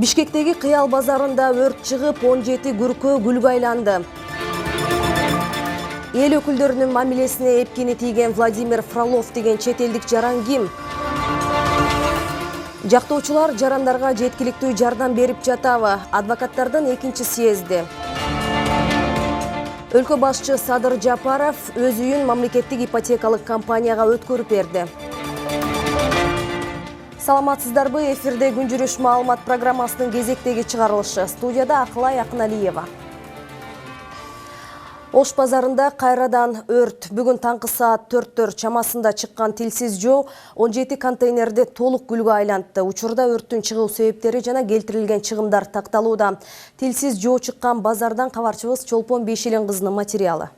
Бишкектеги Кыял базарында өрт чыгып, 17 күркө күлгө айланды. Эл өкүлдөрүнүн мамилесине эпкени тийген Владимир Фролов деген чет элдик жаран ким? Жактоочулар жарандарга жеткиликтүү жардам берип жатабы? Адвокаттардын 2-съезди. Өлкө башчы Садыр Жапаров өз үйүн мамлекеттик ипотекалык компанияга өткөрүп берди. Саламатсыздарбы, эфирде күн жүрүш маалымат программасынын кезектеги чыгарылышы. Студияда Акылай Акыналиева. Ош базарында кайрадан өрт. Бүгүн таңкы саат 4 чамасында чыккан тилсиз жоо 17 контейнерди толук күлгө айлантты. Учурда өрттүн чыгуу себептери жана келтирилген чыгымдар такталууда. Тилсиз жоо чыккан базардан кабарчыбыз Чолпон Бейшилен кызынын материалы.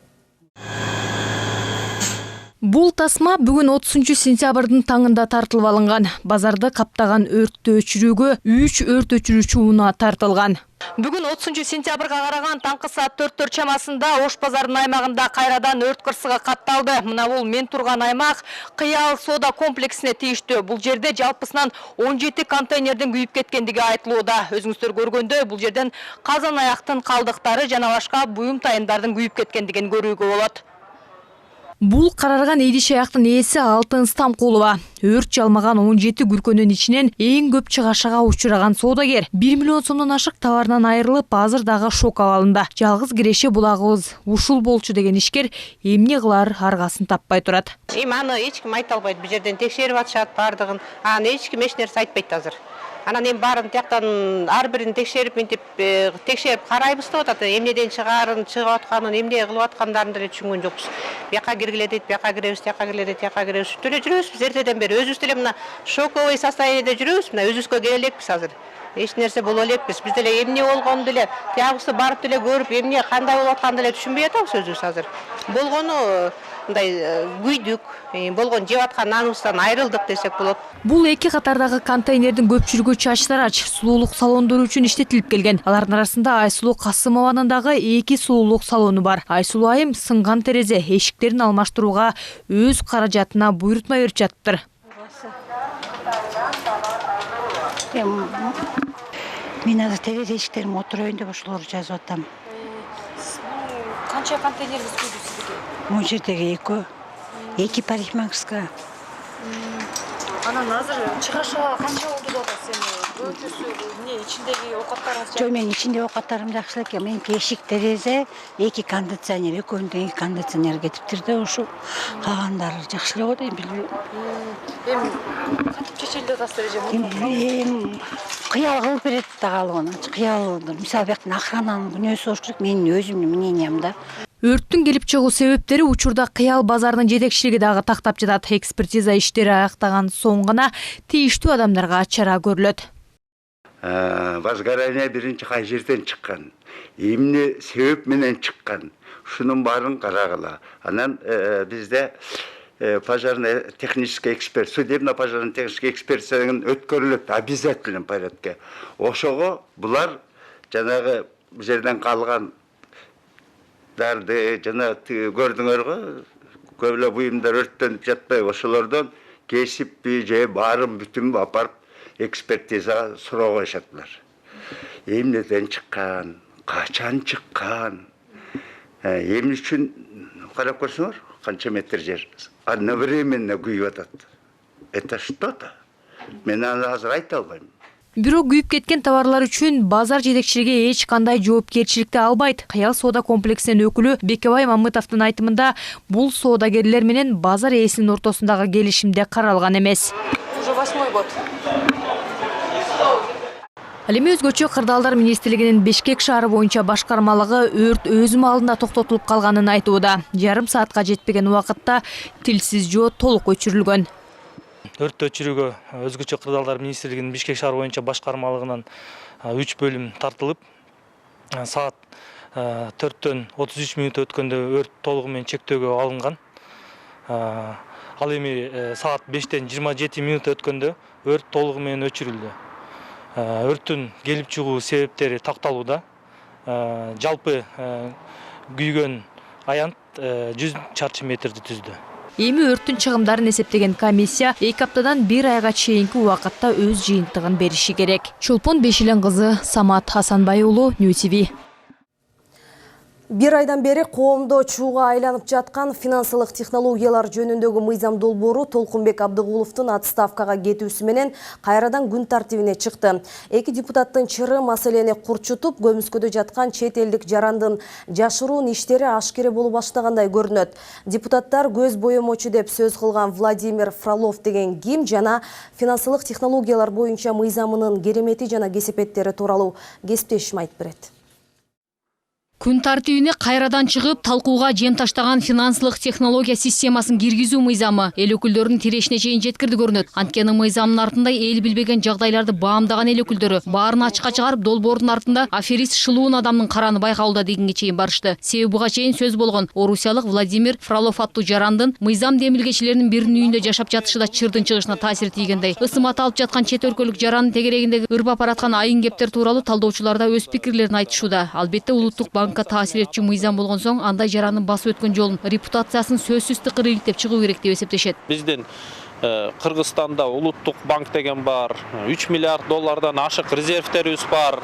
Бул тасма бүгүн 30-сентябрдын таңында тартылып алынган. Базарды каптаган өрттү өчүрүүгө 3 өрт өчүрүүчү унаа тартылган. Бүгүн 30-сентябрга караган таңкы саат 4 чамасында Ош базарынын аймагында кайрадан өрт кырсыгы катталды. Мына бул мен турган аймак Кыял соода комплексине тийиштүү. Бул жерде жалпысынан 17 контейнердин күйүп кеткендиги айтылууда. Өзүңүздөр көргөндөй, бул жерден казан аяктын калдыктары жана башка буюм тайымдардын күйүп кеткендигин көрүүгө болот. Бул карарган идиш аяктын ээси Алтын Стамкулова. Өрт жалмаган 17 күркөнүн ичинен эң көп чыгашага учураган соодагер 1 миллион сомдон ашык товарынан айрылып, азыр дагы шок абалында. Жалгыз киреше булагыбыз ушул болчу деген ишкер эмне кылар аргасын таппай турат. Аны эч ким айта албайт. Бу жерден текшерип атышат бардыгын. Аны эч ким эч нерсе айтпайт азыр. Анан эми баарын тияктан ар бирин текшерип мынтип текшерип карайбыз деп атат. Эмнеден чыгып атканын, эмне кылып аткандарын деле түшүнгөн жокпуз. Бияка киргиле дейт, бияка киребиз, тияка киргиле дейт, тияка киребиз. Сүт эле жүрөбүз биз эртеден бери. Өзүбүз деле мына шоковый состояниеде жүрөбүз. Мына өзүбүзгө келе элекпиз азыр. Эч нерсе боло элекпиз. Биз деле эмне болгонун деле тиягысы барып деле көрүп, эмне кандай болуп атканын деле түшүнбөй атабыз өзүбүз азыр. Болгону мындай күйдүк, болгон жеп аткан наныбыздан айрылдык десек болот. Бул эки катардагы контейнердин көпчүлүгү чачтарач, сулуулук салондору үчүн иштетилип келген. Алардын арасында Айсулуу Касымованын дагы 2 сулуулук салону бар. Айсулуу айым сынган терезе эшиктерин алмаштырууга өз каражатына буйрутма берип жатыптыр. Мен азыр терезе эшиктерим отуруйын деп ошолорду жазып атам. Канча контейнердин күйдү сиздики? Бул жердеги 2 парикмахерская. Анан азыр чыгаша канча болду деп атасыз? Көбүнчөсү эмне ичиндеги оокаттарыңыз? Жок, менин ичиндеги оокаттарым жакшы экен. Меники эшик, терезе, 2 кондиционер, экөөнүн 2 кондиционер кетиптир да, ошо калгандары жакшы эле го дейм, билбейм. Эми кантип чечилди атасыз эже? Кыял кылып берет да калыбын. Кыял, мисалы бияктан охрананын күнөөсү болуш керек, менин өзүмдүн мнениям да. Өрттүн келип чыгуу себептери учурда Кыял базарынын жетекчилиги дагы тактап жатат. Экспертиза иштери аяктаган соң гана тийиштүү адамдарга чара көрүлөт. Возгорание биринчи кай жерден чыккан, эмне себеп менен чыккан, ушунун баарын карагыла. Анан бизде пожарный технический эксперт, судебно-пожарный технический экспертизадан өткөрүлөт обязательном порядке. Ошого булар жанагы бу жерден калган дарды жана көрдүңөргө, көп эле буюмдар өрттөнүп жатпайбы, ошолордон кесиппи же баарын бүтүнбү апарып экспертиза суроо коюшаттылар. Эмнеден чыккан, качан чыккан, эмне үчүн карап көрсөңөр, канча метр жер одновременно күйүп атат. Это что-то. Мен аны азыр айта албайм. Бирок күйүп кеткен товарлар үчүн базар жетекчилиги эч кандай жоопкерчиликти албайт. Кыял соода комплексинин өкүлү Бекебай Мамытовдун айтымында, бул соодагерлер менен базар ээсинин ортосундагы келишимде каралган эмес. Уже 8-й год. Ал эми өзгөчө Кырдаалдар министрлигинин Бишкек шаары боюнча башкармалыгы өрт өз маалында токтотулуп калганын айтууда. Жарым саатка жетпеген убакытта тилсиз жоо толук өчүрүлгөн. Өрттү өчүрүүгө өзгөчө Кырдаалдар министрлигинин Бишкек шаары боюнча башкармалыгынан 3 бөлүм тартылып, саат 4-төн 33 мүнөт өткөндө өрт толугу менен чектөөгө алынган. Ал эми саат 5-тен 27 мүнөт өткөндө өрт толугу менен өчүрүлдү. Өрттүн келип чыгуу себептери такталууда. Жалпы күйгөн аянт 100 чарчы метрди түздү. Эми өрттүн чыгымдарын эсептеген комиссия 2 аптадан 1 айга чейинки убакытта өз жыйынтыгын бериши керек. Чолпон Бешилен кызы Самат Хасанбай уулу, New TV. Bir aydan beri коомдо чууга айланып жаткан финансылык технологиялар жөнүндөгү мыйзам долбоору Толкунбек Абдыгуловдун отставкага кетүүсү менен кайрадан күн тартибине чыкты. Эки депутаттын чыры маселени курчутуп, көмүскөдө жаткан чет элдик жарандын жашыруун иштери ашкере боло баштагандай көрүнөт. Депутаттар көз боемочу деп сөз кылган Владимир Фролов деген ким жана финансылык технологиялар боюнча мыйзамынын керемети жана кесепеттери тууралуу кесиптешим айтып берет. Күн тартибине кайрадан чыгып, талкууга жем таштаган финансылык технология системасын киргизүү мыйзамы эл өкүлдөрүнүн тирешине чейин жеткирди көрүнөт. Анткени мыйзамдын артында эл билбеген жагдайларды баамдаган эл өкүлдөрү баарын ачыкка чыгарып, долбоордун артында аферист шылуун адамдын караны байкалууда дегенге чейин барышты. Себеби буга чейин сөз болгон орусиялык Владимир Фролов аттуу жарандын мыйзам демилгечилеринин биринин үйүндө жашап жатышы да чырдын чыгышына таасир тийгендей. Ысым аталып жаткан чет өлкөлүк жарандын тегерегиндеги ырбап бараткан айын кептер тууралуу талдоочулар да өз пикирлерин айтышууда. Албетте улуттук банкка таасир этчү мыйзам болгон соң андай жарандын басып өткөн жолун, репутациясын сөзсүз тыкыр иликтеп чыгуу керек деп эсептешет. Биздин Кыргызстанда улуттук банк деген бар, 3 миллиард доллардан ашык резервтерибиз бар.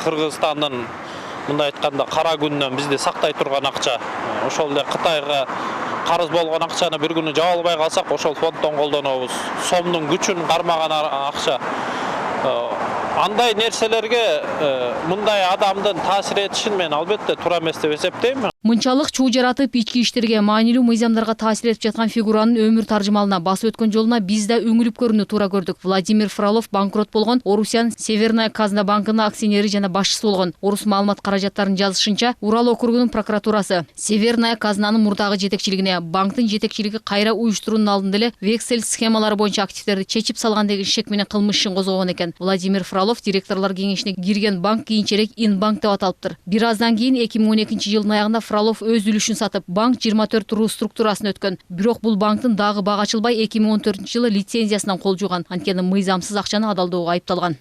Кыргызстандын мындай айтканда кара күнүнөн бизди сактай турган акча. Ошол эле Кытайга карыз болгон акчаны бир күнү жаба албай калсак, ошол фонддон колдонобуз. Сомдун күчүн кармаган акча. Андай нерселерге мындай адамдын таасир этишин мен албетте туура эмес деп эсептейм. Мынчалык чуу жаратып ички иштерге маанилүү мыйзамдарга таасир этип жаткан фигуранын өмүр таржымалына, басып өткөн жолуна биз да үңүлүп көрүүнү туура көрдүк. Владимир Фролов банкрот болгон Орусиянын Северная Казна банкынын акционери жана башчысы болгон. Орус маалымат каражаттарынын жазышынча, Урал округунун прокуратурасы Северная Казнанын мурдагы жетекчилигине, банктын жетекчилиги кайра уюштуруунун алдында эле вексель схемалары боюнча активдерди чечип салган деген шек менен кылмыш ишин козгогон экен. Владимир Фролов директорлор кеңешине кирген банк кийинчерээк Инбанк деп аталыптыр. Бир аздан кийин 2012-жылдын аягында Фролов өз үлүшүн сатып, банк 24 ру структурасын өткөн. Бирок бул банктын дагы бага ачылбай 2014-жылы лицензиясынан кол жууган. Анткени мыйзамсыз акчаны адалдоого айыпталган.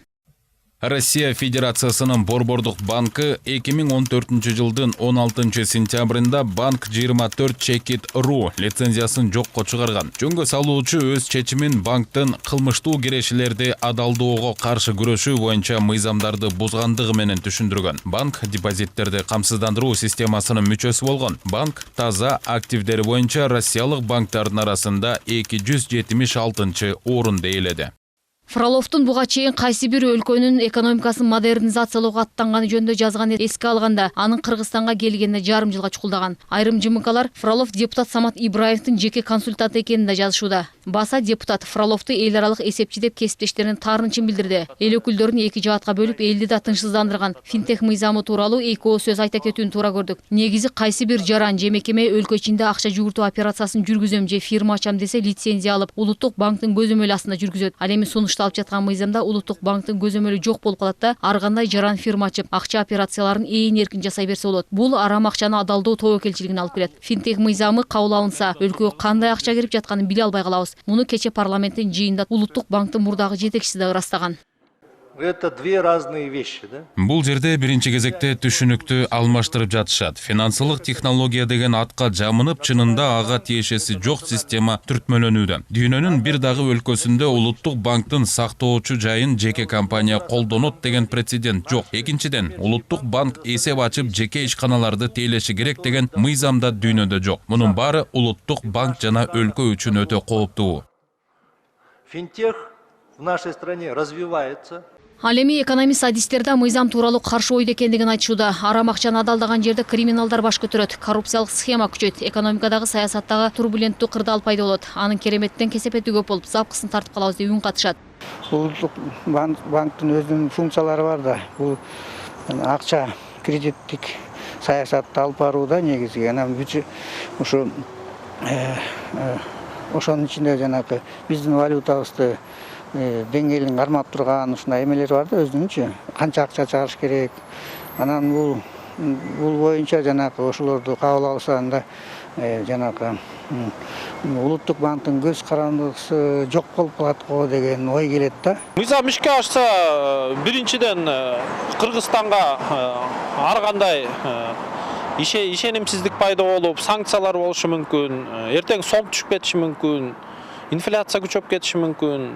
Россия Федерациясынын Борбордук банкы 2014 жылдын 16 сентябрында банк 24 чекит ру лицензиясын жокко чыгарган. Жөнгө салуучу өз чечимин банктын кылмыштуу керешилерди адалдоого каршы күрөшүү боюнча мыйзамдарды бузгандыгы менен түшүндүргөн. Банк депозиттерди камсыздандыруу системасынын мүчөсү болгон. Банк таза активдери боюнча россиялык банктардын арасында 276 орунду ээледи. Фроловдун буга чейин кайсы бир өлкөнүн экономикасын модернизациялоого аттанганы жөнүндө жазган эске алганда, анын Кыргызстанга келгенине жарым жылга чукулдаган. Айрым жымыкалар Фролов депутат Самат Ибраевдин жеке консультанты экенин да жазышууда. Баса депутат Фроловду эл аралык эсепчи деп кесиптештеринин таарынычын билдирди. Эл өкүлдөрүн эки жаатка бөлүп, элди да тынчсыздандырган финтех мыйзамы тууралуу экөө сөз айта кетүүнү туура көрдүк. Негизи кайсы бир жаран же мекеме өлкө ичинде акча жүгүртүү операциясын жүргүзөм же фирма ачам десе, лицензия алып, улуттук банктын көзөмөлү астында жүргүзөт. Ал эми сунушталып жаткан мыйзамда улуттук банктын көзөмөлү жок болуп калат да, ар кандай жаран фирма ачып, акча операцияларын ээн эркин жасай берсе болот. Бул арам акчаны адалдоо тобокелчилигине алып келет. Финтех мыйзамы кабыл алынса, өлкөгө кандай акча кирип жатканын биле албай калабыз. Муну кече парламенттин жыйынында улуттук банктын мурдагы жетекчиси да ырастаган. Это две разные вещи, да? Бул жерде биринчи кезекте түшүнүктү алмаштырып жатышат. Финансылык технология деген атка жамынып, чынында ага тиешеси жок система түртмөлөнүүдө. Дүйнөнүн бир дагы өлкөсүндө улуттук банктын сактоочу жайын жеке компания колдонот деген прецедент жок. Экинчиден, улуттук банк эсеп ачып жеке ишканаларды тейлеши керек деген мыйзамда дүйнөдө жок. Мунун баары улуттук банк жана өлкө үчүн өтө кооптуу. Финтех в нашей стране развивается. Ал эми экономист-адистер да мыйзам тууралуу каршы ойдо экендигин айтышууда. Арам акчаны адалдаган жерде криминалдар баш көтөрөт, коррупциялык схема күчөйт, экономикадагы саясаттагы турбуленттүү кырдаал пайда болот. Анын кереметтен кесепети көп болуп, запкысын тартып калабыз деп үн катышат. Улуттук банктын өзүнүн функциялары бар да. Бул акча кредиттик саясатты алып барууда негизи анан ушу ошонун ичинде жанагы биздин валютабызды деңгээлин кармап турган ушундай эмелер бар да, өзүнүнчө канча акча чыгарыш керек. Анан бул боюнча жанагы ошолорду кабыл алса анда жанагы улуттук банктын көз карандысы жок болуп калат го деген ой келет да. Мыйзам ишке ашса, биринчиден Кыргызстанга ар кандай ишенимсиздик пайда болуп, санкциялар болушу мүмкүн, эртең сом түшүп кетиши мүмкүн, инфляция күчөп кетиши мүмкүн,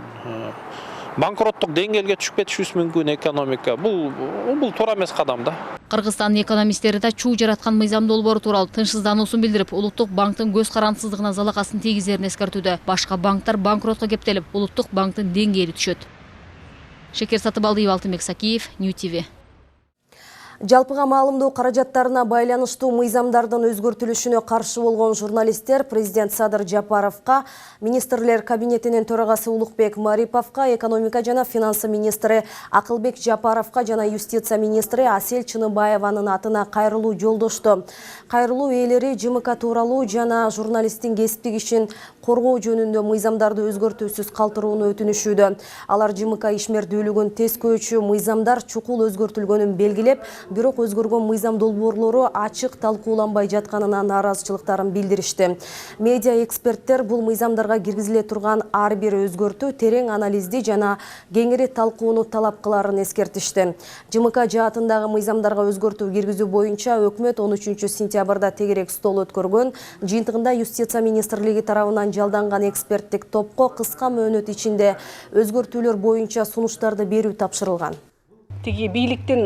банкроттук деңгээлге түшүп кетишибиз мүмкүн экономика. Бул туура эмес кадам да. Кыргызстандын экономисттери да чуу жараткан мыйзам долбоору тууралуу тынчсыздануусун билдирип, улуттук банктын көз карандысыздыгына залакасын тийгизерин эскертүүдө. Башка банктар банкротко кептелип, улуттук банктын деңгээли түшөт. Шекер Сатыбалдиев, Алтынбек Сакиев, New TV. Жалпыга маалымдоо каражаттарына байланыштуу мыйзамдардын өзгөртүлүшүнө каршы болгон журналисттер президент Садыр Жапаровго, министрлер кабинетинин төрагасы Улукбек Мариповго, экономика жана финансы министри Акылбек Жапаровго жана юстиция министри Асель Чыныбаеванын атына кайрылуу жолдошту. Кайрылуу ээлери ЖМК тууралуу жана журналисттин кесиптик ишин коргоо жөнүндө мыйзамдарды өзгөртүүсүз калтырууну өтүнүшүүдө. Алар ЖМК ишмердүүлүгүн тескөөчү мыйзамдар чукул өзгөртүлгөнүн белгилеп, бирок өзгөргөн мыйзам долбоорлору ачык талкууланбай жатканына нааразычылыктарын билдиришти. Медиа эксперттер бул мыйзамдарга киргизиле турган ар бир өзгөртүү терең анализди жана кеңири талкууну талап кыларын эскертишти. ЖМК жаатындагы мыйзамдарга өзгөртүү киргизүү боюнча өкмөт 13 сентябрда тегерек стол өткөргөн. Жыйынтыгында юстиция министрлиги тарабынан жалданган эксперттик топко кыска мөөнөт ичинде өзгөртүүлөр боюнча сунуштарды берүү тапшырылган. Тиги бийликтин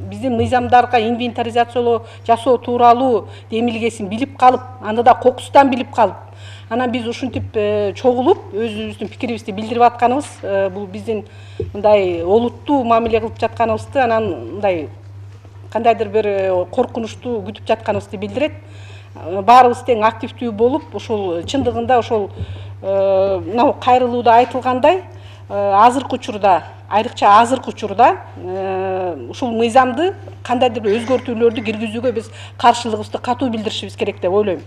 биздин мыйзамдарга инвентаризациялоо жасоо тууралуу демилгесин билип калып, аны да кокустан билип калып, анан биз ушинтип чогулуп өзүбүздүн пикирибизди билдирип атканыбыз, бул биздин мындай олуттуу мамиле кылып жатканыбызды, анан мындай кандайдыр бир коркунучтуу күтүп жатканыбызды билдирет. Баарыбыз тең активдүү болуп, ошол чындыгында ошол мына кайрылууда айтылгандай, азыркы учурда, айрыкча азыркы учурда ушул мыйзамды кандайдыр бир өзгөртүүлөрдү киргизүүгө биз каршылыгыбызды катуу билдиришибиз керек деп ойлойм.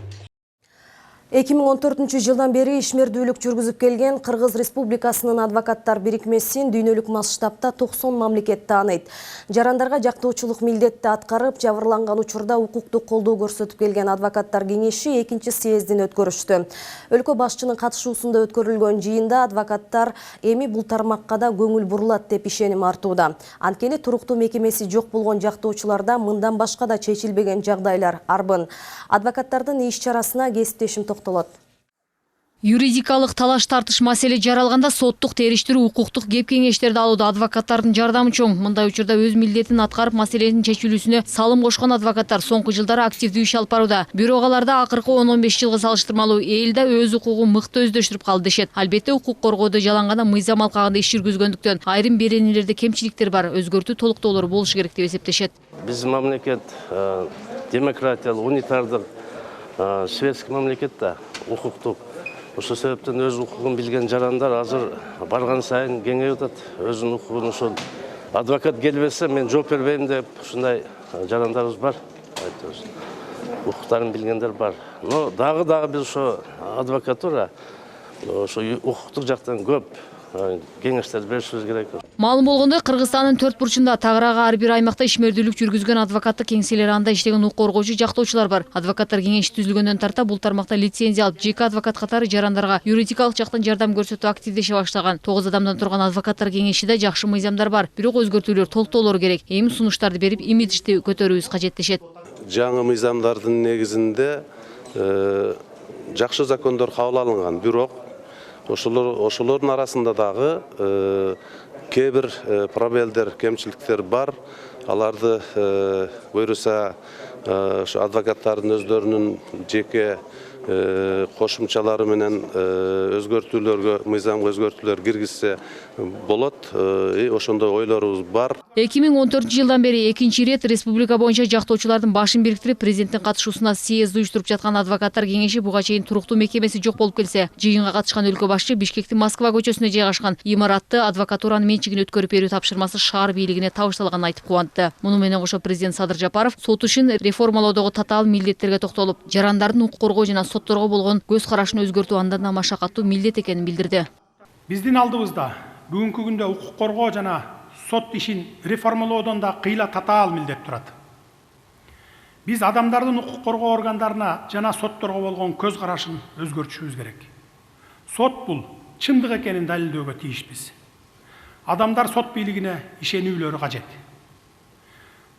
2014 жылдан бери ишмердүүлүк жүргүзүп келген Кыргыз Республикасынын адвокаттар бирикмесин дүйнөлүк масштабта 90 мамлекет тааныйт. Жарандарга жактоочулук милдетти аткарып, жабырланган учурда укуктук колдоо көрсөтүп келген адвокаттар кеңеши 2-съездин өткөрүштү. Өлкө башчынын катышуусунда өткөрүлгөн жыйында адвокаттар эми бул тармакка да көңүл бурулат деп ишеним артууда. Анткени туруктуу мекемеси жок болгон жактоочуларда мындан башка да чечилбеген жагдайлар арбын. Адвокаттардын иш чарасына кесиптешим Юридикалык талаш тартыш маселе жаралганда соттук териштирүү, укуктук кеп кеңештерди алууда адвокаттардын жардамы чоң. Мындай учурда өз милдетин аткарып, маселенин чечилүүсүнө салым кошкон адвокаттар соңку жылдары активдүү иш алып барууда. Бирок аларда акыркы 10-15 жылга салыштырмалуу эл да өз укугун мыкты өздөштүрүп калды дешет. Албетте укук коргоодо жалаң мыйзам алкагында иш жүргүзгөндүктөн айрым беренелерде кемчиликтер бар, өзгөртүү толуктоолору болушу керек деп эсептешет. Биздин мамлекет демократиялык, унитардык, светский мамлекет да, укуктук. Ошол себептен өз укугун билген жарандар азыр барган сайын кеңейип атат. Өзүнүн укугун ошол адвокат келбесе мен жооп бербейм деп ушундай жарандарыбыз бар. Укуктарын билгендер бар. Но дагы биз ошо адвокатура ошо укуктук жактан көп кеңештер беришибиз керек. Маалым болгондой, Кыргызстандын 4 бурчунда тагыраагы ар бир аймакта ишмердүүлүк жүргүзгөн адвокаттык кеңселер анда иштеген укук коргоочу жактоочулар бар. Адвокаттар кеңеши түзүлгөндөн тарта бул тармакта лицензия алып, ЖК адвокат катары жарандарга юридикалык жактан жардам көрсөтүү активдеше баштаган. 9 адамдан турган адвокаттар кеңешиде жакшы мыйзамдар бар, бирок өзгөртүүлөр толуктоолору керек. Эми сунуштарды берип, имиджди көтөрүүбүз кажет дешет. Жаңы мыйзамдардын негизинде жакшы закондор кабыл алынган, бирок ошолордун арасында дагы кээ бир пробелдер, кемчиликтер бар. Аларды буюрса ошо адвокаттардын өздөрүнүн жеке кошумчалары менен өзгөртүүлөргө, мыйзамга өзгөртүүлөр киргизсе болот. Ошондой ойлорубуз бар. 2014 жылдан бери экинчи ирет республика боюнча жактоочулардын башын бириктирип, президенттин катышуусуна съезд уюштуруп жаткан адвокаттар кеңеши буга чейин туруктуу мекемеси жок болуп келсе, жыйынга катышкан өлкө башчы Бишкектин Москва көчөсүнө жайгашкан имаратты адвокатуранын менчигин өткөрүп берүү тапшырмасы шаар бийлигине табышталганын айтып кубанды. Муну менен кошо президент Садыр Жапаров сот ишин реформалоодогу татаал милдеттерге токтолуп, жарандардын укук коргоо жана сотторго болгон көз карашын өзгөртүү андан да машакаттуу милдет экенин билдирди. Биздин алдыбызда бүгүнкү күндө укук коргоо жана сот ишин реформалоодон да кыйла татаал милдет турат. Биз адамдардын укук коргоо органдарына жана сотторго болгон көз карашын өзгөртүшүбүз керек. Сот бул чындык экенин далилдөөгө тийишпиз. Адамдар сот бийлигине ишенүүлөрү кажет.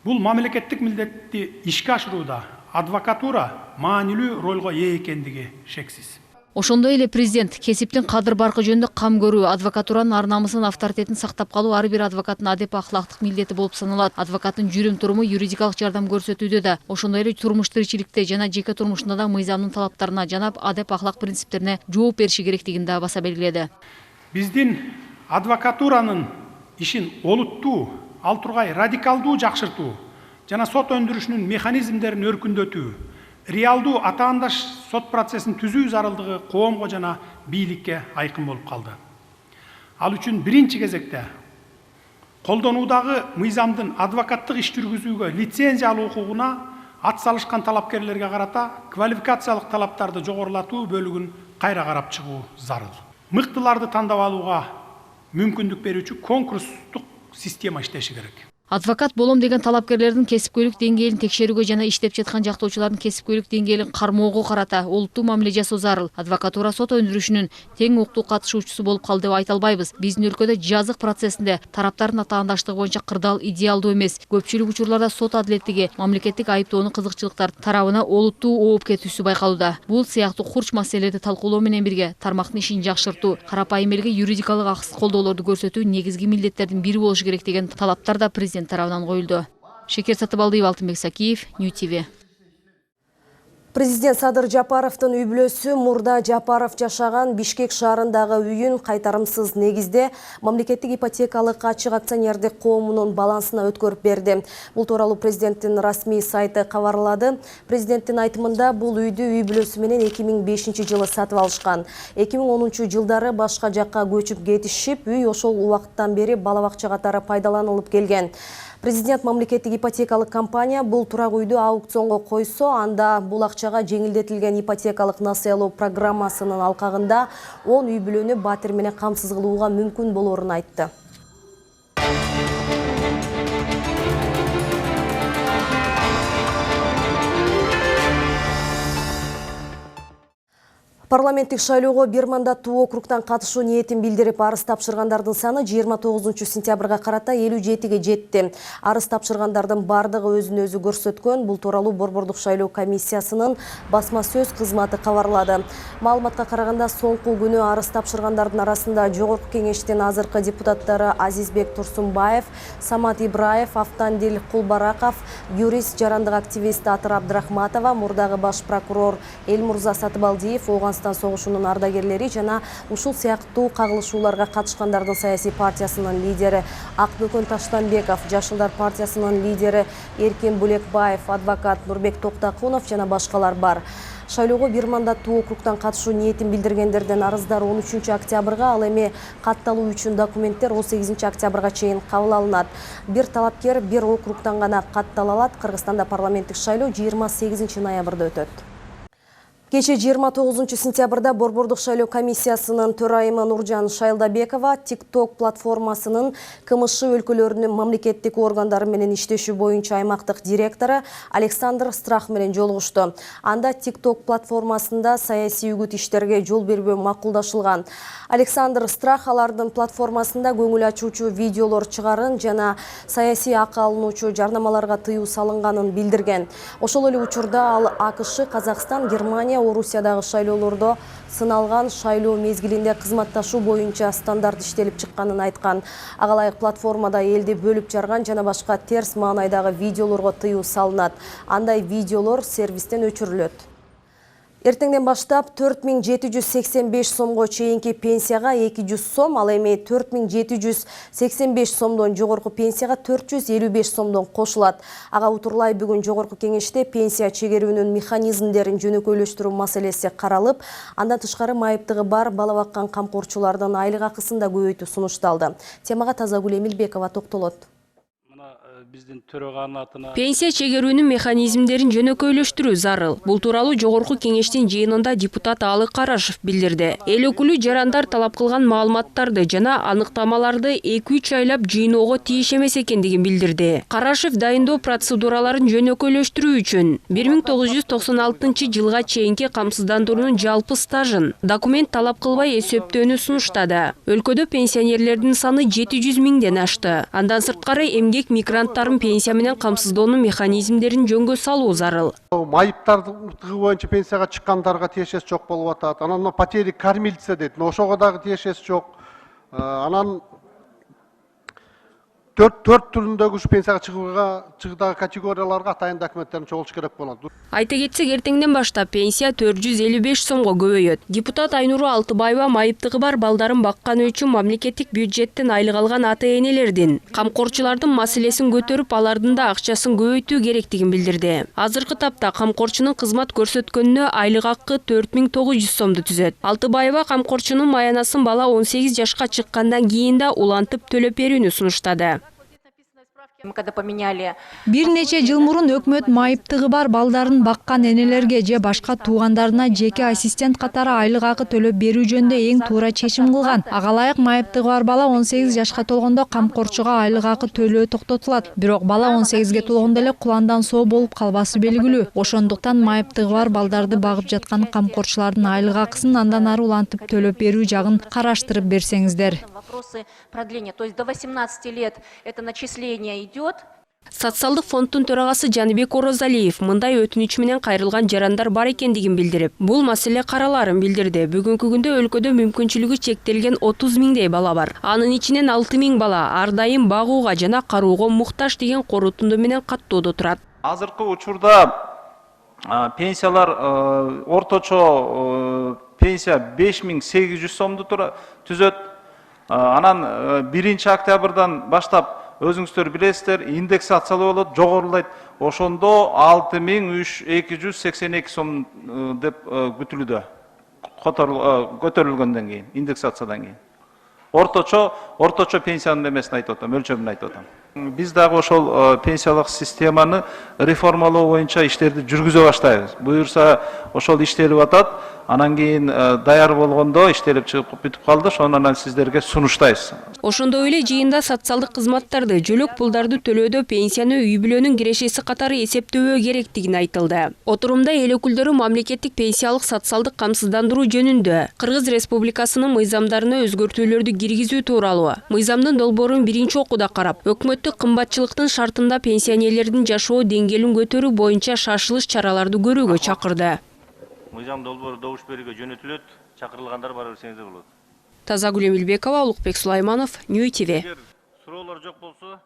Бул мамлекеттик милдетти ишке ашырууда адвокатура маанилүү ролго ээ экендиги шексиз. Ошондой эле президент кесиптин кадыр баркы жөнүндө кам көрүү, адвокатуранын ар намысын, авторитетин сактап калуу ар бир адвокаттын адеп ахлактык милдети болуп саналат. Адвокаттын жүрүм туруму юридикалык жардам көрсөтүүдө да, ошондой эле турмуш тиричиликте жана жеке турмушунда да мыйзамдын талаптарына жана адеп ахлак принциптерине жооп бериши керектигин да баса белгиледи. Биздин адвокатуранын ишин олуттуу, ал тургай радикалдуу жакшыртуу жана сот өндүрүшүнүн механизмдерин өркүндөтүү, реалдуу атаандаш сот процессин түзүү зарылдыгы коомго жана бийликке айкын болуп калды. Ал үчүн биринчи кезекте колдонуудагы мыйзамдын адвокаттык иш жүргүзүүгө лицензия алуу укугуна ат салышкан талапкерлерге карата квалификациялык талаптарды жогорулатуу бөлүгүн кайра карап чыгуу зарыл. Мыктыларды тандап алууга мүмкүндүк берүүчү конкурстук система иштеши керек. Адвокат болом деген талапкерлердин кесипкөйлүк деңгээлин текшерүүгө жана иштеп жаткан жактоочулардын кесипкөйлүк деңгээлин кармоого карата олуттуу мамиле жасоо зарыл. Адвокатура сот өндүрүшүнүн тең укуктуу катышуучусу болуп калды деп айта албайбыз. Биздин өлкөдө жазык процессинде тараптардын атаандаштыгы боюнча кырдаал идеалдуу эмес. Көпчүлүк учурларда сот адилеттиги, мамлекеттик айыптоонун кызыкчылыктар тарабына олуттуу ооп кетүүсү байкалууда. Бул сыяктуу курч маселелерди талкуулоо менен бирге тармактын ишин жакшыртуу, карапайым элге юридикалык акысыз колдоолорду көрсөтүү негизги милдеттердин бири болушу керек деген талаптар да президент тарабынан коюлду. Шекер Сатыбалдиев, Алтынбек Сакиев, Нью ТВ. Президент Садыр Жапаровдун үй бүлөсү мурда Жапаров жашаган Бишкек шаарындагы үйүн кайтарымсыз негизде мамлекеттик ипотекалык ачык акционердик коомунун балансына өткөрүп берди. Бул тууралуу президенттин расмий сайты кабарлады. Президенттин айтымында бул үйдү үй бүлөсү менен 2005-жылы сатып алышкан. 2010 жылдары башка жакка көчүп кетишип, үй ошол убакыттан бери бала бакча катары пайдаланылып келген. Президент мамлекеттик ипотекалык компания бул турак үйдү аукционго койсо, анда бул акчага жеңилдетилген ипотекалык насыялоо программасынын алкагында 10 үй бүлөнү батир менен камсыз кылууга мүмкүн болорун айтты. Парламенттик шайлоого бир мандаттуу округтан катышуу ниетин билдирип, арыз тапшыргандардын саны 29 сентябрга карата 57-ге жетти. Арыз тапшыргандардын бардыгы өзүн өзү көрсөткөн. Бул тууралуу Борбордук шайлоо комиссиясынын басма сөз кызматы кабарлады. Маалыматка караганда, соңку күнү арыз тапшыргандардын арасында Жогорку кеңештин азыркы депутаттары Азизбек Турсунбаев, Самат Ибраев, Автандил Кулбараков, юрист, жарандык активист Атыр Абдрахматова, мурдагы баш прокурор Элмурза Сатыбалдиев, согушунун ардагерлери жана ушул сыяктуу кагылышууларга катышкандардын саясий партиясынын лидери Акбөкөн Таштанбеков, Жашылдар партиясынын лидери Эркин Булекбаев, адвокат Нурбек Токтакунов жана башкалар бар. Шайлоого бир мандаттуу округтан катышуу ниетин билдиргендердин арыздары 13 октябрга, ал эми катталуу үчүн документтер 18 октябрга чейин кабыл алынат. Бир талапкер бир округтан гана каттала алат. Кыргызстанда парламенттик шайлоо 28 ноябрда өтөт. Кече 29 сентябрда Борбордук шайлоо комиссиясынын төрайымы Нуржан Шайлдабекова TikTok платформасынын КМШ өлкөлөрүнүн мамлекеттик органдары менен иштешүү боюнча аймактык директору Александр Страх менен жолугушту. Анда TikTok платформасында саясий үгүт иштерге жол бербөө макулдашылган. Александр Страх алардын платформасында көңүл ачуучу видеолор чыгарын жана саясий акы алынуучу жарнамаларга тыюу салынганын билдирген. Ошол эле учурда ал АКШ, Казакстан, Германия, Орусиядагы шайлоолордо сыналган шайлоо мезгилинде кызматташуу боюнча стандарт иштелип чыкканын айткан. Ага ылайык платформада элди бөлүп жарган жана башка терс маанайдагы видеолорго тыюу салынат. Андай видеолор сервистен өчүрүлөт. Эртеңден баштап 4785 сомго чейинки пенсияга 200 сом, ал эми 4785 сомдон жогорку пенсияга 455 сомдон кошулат. Ага утурлай бүгүн жогорку кеңеште пенсия чегерүүнүн механизмдерин жөнөкөйлөштүрүү маселеси каралып, андан тышкары майыптыгы бар бала баккан камкорчулардын айлык акысын да көбөйтүү сунушталды. Темага Тазагүл Эмилбекова токтолот. Пенсия чегерүүнүн механизмдерин жөнөкөйлөштүрүү зарыл. Бул тууралуу жогорку кеңештин жыйынында депутат Алык Карашев билдирди. Эл өкүлү жарандар талап кылган маалыматтарды жана аныктамаларды 2-3 айлап жыйноого тийиш эмес экендигин билдирди. Карашев дайындоо процедураларын жөнөкөйлөштүрүү үчүн 1996 жылга чейинки камсыздандыруунун жалпы стажын документ талап кылбай эсептөөнү сунуштады. Өлкөдө пенсионерлердин саны 700 миңден ашты. Андан сырткары эмгек мигранттар азаматтарын пенсия менен камсыздоонун механизмдерин жөнгө салуу зарыл. Майыптардыгы боюнча пенсияга чыккандарга тиешеси жок болуп атат. Анан потери кормильца дейт. Ошого дагы тиешеси жок. Анан төрт түрүндөгү ушу пенсияга чыгууга категорияларга атайын документтерин чогултуш керек болот. Айта кетсек, эртеңден баштап пенсия 455 сомго көбөйөт. Депутат Айнуру Алтыбаева майыптыгы бар балдарын бакканы үчүн мамлекеттик бюджеттен айлык алган ата-энелердин, камкорчулардын маселесин көтөрүп, алардын да акчасын көбөйтүү керектигин билдирди. Азыркы тапта камкорчунун кызмат көрсөткөнүнө айлык акы 4900 сомду түзөт. Алтыбаева камкорчунун маянасын бала 18 жашка чыккандан кийин да улантып төлөп берүүнү сунуштады. Бир нече жыл мурун өкмөт майыптыгы бар балдарын баккан энелерге же башка туугандарына жеке ассистент катары айлык акы төлөп берүү жөнүндө эң туура чечим кылган. Ага ылайык майыптыгы бар бала 18 жашка толгондо камкорчуга айлык акы төлөө токтотулат. Бирок бала 18ге толгондо эле куландан соо болуп калбасы белгилүү. Ошондуктан майыптыгы бар балдарды багып жаткан камкорчулардын айлык акысын андан ары улантып төлөп берүү жагын караштырып берсеңиздер. То есть до 18 лет это начисление идет. Социалдык фонддун төрагасы Жаныбек Орозалиев мындай өтүнүч менен кайрылган жарандар бар экендигин билдирип, бул маселе караларын билдирди. Бүгүнкү күндө өлкөдө мүмкүнчүлүгү чектелген 30 миңдей бала бар. Анын ичинен 6 миң бала ар дайым багууга жана кароого муктаж деген корутунду менен каттоодо турат. Азыркы учурда пенсиялар орточо пенсия 5800 сомду түзөт. Анан 1 октябрдан баштап өзүңүздөр билесиздер, индексациялоо болот, жогорулайт. Ошондо 6282 сом деп күтүлүүдө. Көтөрүлгөндөн кийин, индексациядан кийин. Орточо пенсиянын эмесин айтып атам, мөлчөрүн айтып атам. Биз дагы ошол пенсиялык системаны реформалоо боюнча иштерди жүргүзө баштайбыз. Буюрса, ошол иштелип атат. Анан кийин даяр болгондо иштелип чыгып бүтүп калды, ошону анан сиздерге сунуштайбыз. Ошондой эле жыйында социалдык кызматтарды, жөлөк пулдарды төлөөдө пенсияны үй бүлөнүн кирешеси катары эсептөө керектигин айтылды. Отурумда эл өкүлдөрү мамлекеттик пенсиялык социалдык камсыздандыруу жөнүндө Кыргыз Республикасынын мыйзамдарына өзгөртүүлөрдү киргизүү тууралуу мыйзамдын долбоорун биринчи окууда карап, өкмөттүк кымбатчылыктын шартында пенсионерлердин жашоо деңгээлин көтөрүү боюнча шашылыш чараларды көрүүгө чакырды. Мыйзам долбоору добуш берүүгө жөнөтүлөт, чакырылгандар бар берсеңиздер болот. Тазагүл Эмилбекова, Улукбек Сулайманов, Нью ТВ. Суроолор жок болсо.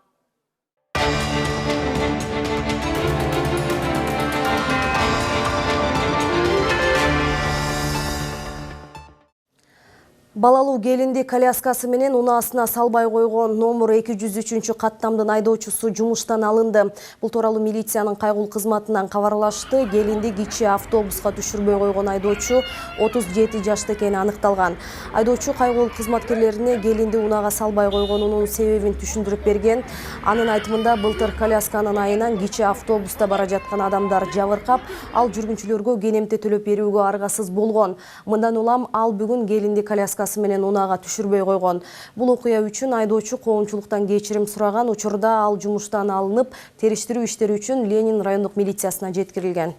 Балалуу келинди коляскасы менен унаасына салбай койгон номер 203 каттамдын айдоочусу жумуштан алынды. Бул тууралуу милициянын кайгыл кызматынан кабарлашты. Келинди кичи автобуска түшүрбөй койгон айдоочу 37 жашта экени аныкталган. Айдоочу кайгыл кызматкерлерине келинди унаага салбай койгонунун себебин түшүндүрүп берген. Анын айтымында былтыр колясканын айынан кичи автобуста бара жаткан адамдар жабыркап, ал жүргүнчүлөргө кенемте төлөп берүүгө аргасыз болгон. Мындан улам ал бүгүн келинди коляскасы менен унаага түшүрбөй койгон. Бул окуя үчүн айдоочу коомчулуктан кечирим сураган. Учурда ал жумуштан алынып, териштирүү иштери үчүн Ленин райондук милициясына жеткирилген.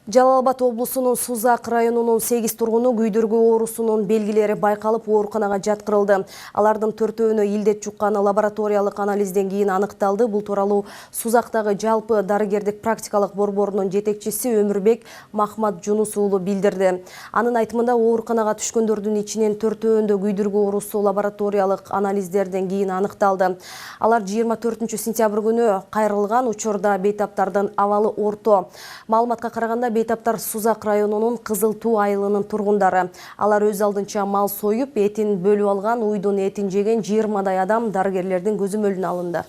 Жалал-Абад облусунун Сузак районунун 8 тургуну күйдүргү оорусунун белгилери байкалып ооруканага жаткырылды. Алардын 4-өөнө илдет жукканы лабораториялык анализден кийин аныкталды. Бул тууралуу Сузактагы жалпы дарыгердик практикалык борборунун жетекчиси Өмүрбек Махмат Жунус уулу билдирди. Анын айтымында ооруканага түшкөндөрдүн ичинен 4-өөндө күйдүргү оорусу лабораториялык анализдерден кийин аныкталды. Алар 24 сентябрь күнү кайрылган. Учурда бейтаптардын абалы орто. Маалыматка караганда бейтаптар Сузак районунун Кызыл Туу айылынын тургундары. Алар өз алдынча мал союп, этин бөлүп алган, уйдун этин жеген 20дай адам дарыгерлердин көзөмөлүнө алынды.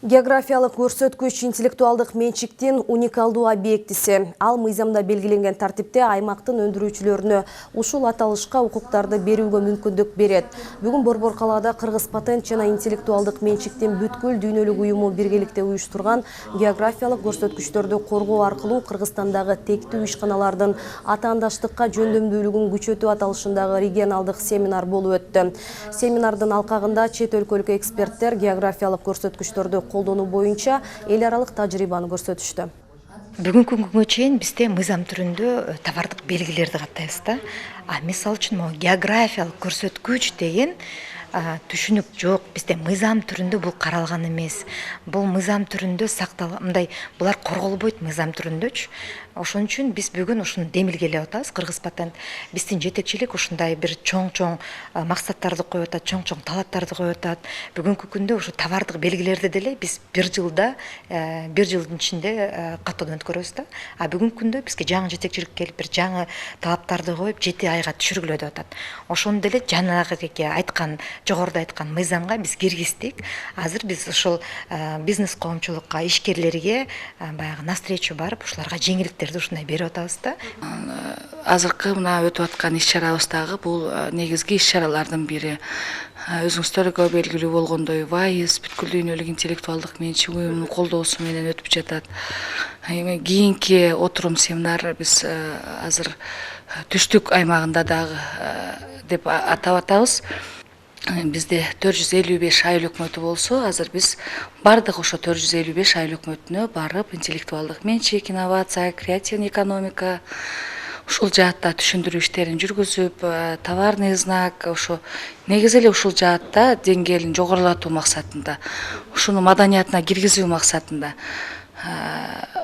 Географиялык көрсөткүч интеллектуалдык менчиктин уникалдуу объектиси. Ал мыйзамда белгиленген тартипте аймактын өндүрүүчүлөрүнө ушул аталышка укуктарды берүүгө мүмкүндүк берет. Бүгүн Борбор калаада Кыргыз патент жана интеллектуалдык менчиктин бүткүл дүйнөлүк уюму биргеликте уюштурган географиялык көрсөткүчтөрдү коргоо аркылуу Кыргызстандагы тектүү ишканалардын атаандаштыкка жөндөмдүүлүгүн күчөтүү аталышындагы регионалдык семинар болуп өттү. Семинардын алкагында чет өлкөлүк эксперттер географиялык көрсөткүчтөрдү колдонуу боюнча эл аралык тажрыйбаны көрсөтүштү. Бүгүнкү күнгө чейин бизде мыйзам түрүндө товардык белгилерди каттайбыз да. Мисалы үчүн географиялык көрсөткүч деген түшүнүк жок, бизде мыйзам түрүндө бул каралган эмес. Бул мыйзам түрүндө мындай булар корголбойт мыйзам түрүндөчү. Ошон үчүн биз бүгүн ушуну демилгелеп атабыз. Кыргыз патент биздин жетекчилик ушундай бир чоң максаттарды коюп атат, чоң талаптарды коюп атат. Бүгүнкү күндө ушу товардык белгилерди деле биз бир жылдын ичинде каттоодон өткөрөбүз да. А бүгүнкү күндө бизге жаңы жетекчилик келип бир жаңы талаптарды коюп 7 айга түшүргүлө деп атат. Ошону деле жанагы айткан, жогоруда айткан мыйзамга биз киргиздик. Азыр биз ушул бизнес коомчулукка, ишкерлерге баягы навстречу барып, ушуларга жеңилдиктерди ушундай берип атабыз да. Азыркы мына өтүп аткан иш-чарабыздагы бул негизги иш-чаралардын бири. Өзүңүздөргө белгилүү болгондой, ВАИС бүткүл дүйнөлүк интеллектуалдык менчик уюмунун колдоосу менен өтүп жатат. Эми кийинки отурум семинар биз азыр түштүк аймагында дагы деп атап атабыз. Бизде 455 айыл өкмөтү болсо, азыр биз бардык ошо 455 айыл өкмөтүнө барып, интеллектуалдык менчик, инновация, креативный экономика, ушул жаатта түшүндүрүү иштерин жүргүзүп, товарный знак, ошо негизи эле ушул жаатта деңгээлин жогорулатуу максатында, ушуну маданиятына киргизүү максатында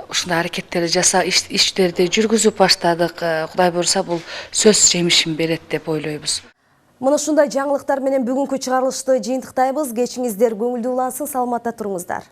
ушундай аракеттерди жасап, иштерди жүргүзүп баштадык. Кудай буйруса, бул сөзсүз жемишин берет деп ойлойбуз. Мына ушундай жаңылыктар менен бүгүнкү чыгарылышты жыйынтыктайбыз. Кечиңиздер көңүлдүү улансын, саламатта туруңуздар.